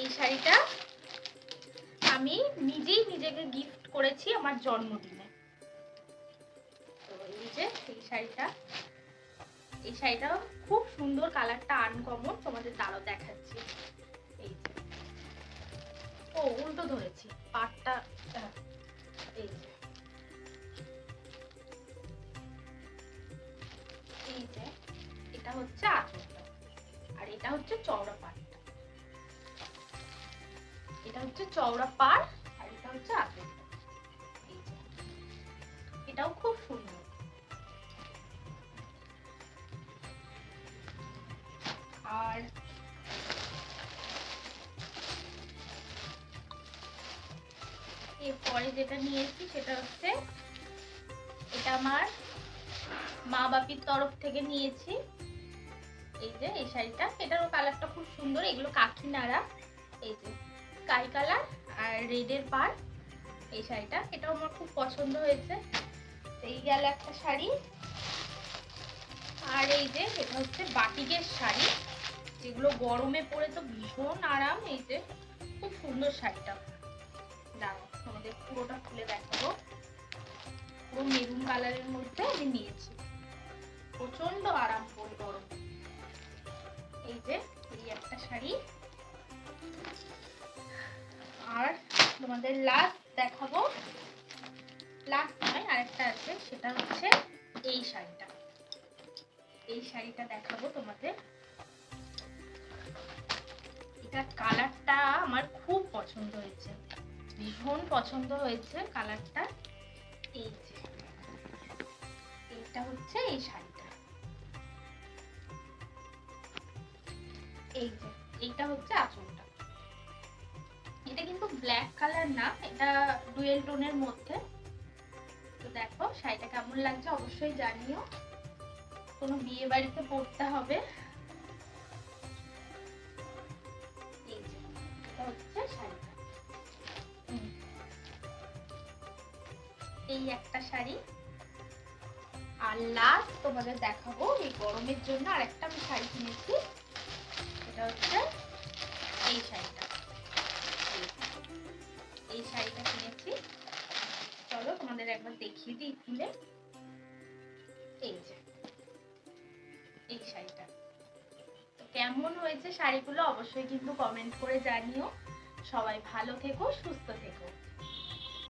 এই শাড়িটা আমি নিজেই নিজেকে গিফট করেছি আমার জন্মদিনে। তো এই যে এই শাড়িটা খুব সুন্দর, কালারটা আনকমন, তোমাদের দাঁড়াও দেখাচ্ছি। এই যে উল্টো ধরেছি পাটটা। এই যে এটা হচ্ছে আঁচলটা, আর এটা হচ্ছে চওড়া পাড়টা। এটা হচ্ছে চওড়া পাড় আর এটা হচ্ছে আঁচলটা। এই যে এটাও খুব সুন্দর। আর এরপরে যেটা নিয়েছি সেটা হচ্ছে, এটা আমার মা বাপির তরফ থেকে নিয়েছি। এই যে এই শাড়িটা, এটারও কালারটা খুব সুন্দর। এগুলো কাকিনাড়া, এই যে স্কাই কালার আর রেডের পাড়। এই শাড়িটা, এটাও আমার খুব পছন্দ হয়েছে। এই গেল একটা শাড়ি। আর এই যে এটা হচ্ছে বাটিকের শাড়ি, যেগুলো গরমে পরে তো ভীষণ আরাম। এই যে খুব সুন্দর শাড়িটা, দাঁড়াও তোমাদের পুরোটা খুলে দেখাবো। পুরো মেরুন কালারের মধ্যে আমি নিয়েছি, প্রচন্ড আরাম পরে গরমে। এই যে এই একটা শাড়ি। আর তোমাদের লাস্ট দেখাবো, লাস্ট নয় আরেকটা আছে, সেটা হচ্ছে এই শাড়িটা। এই শাড়িটা দেখাবো তোমাদের। এটা কালারটা আমার খুব পছন্দ হয়েছে, ভীষণ পছন্দ হয়েছে কালারটা। এই যে এইটা হচ্ছে এই শাড়িটা। এই যে এইটা হচ্ছে আঁচলটা। এটা কিন্তু ব্ল্যাক কালার না, এটা ডুয়েল টোনের মধ্যে। তো দেখো শাড়িটা কেমন লাগছে অবশ্যই জানিও, কোনো বিয়ে বাড়িতে পরতে হবে। এই যে এটা হচ্ছে শাড়িটা। এই একটা শাড়ি। আর লাস্ট তোমাদের দেখাবো, এই গরমের জন্য আরেকটা আমি শাড়ি কিনেছি, এটা হচ্ছে এই শাড়িটা। এই শাড়িটা কিনেছি, চলো তোমাদের একবার দেখিয়ে দিই খুলে। এই যে এই শাড়িটা কেমন হয়েছে শাড়িগুলো অবশ্যই কিন্তু কমেন্ট করে জানিও। সবাই ভালো থেকো, সুস্থ থেকো।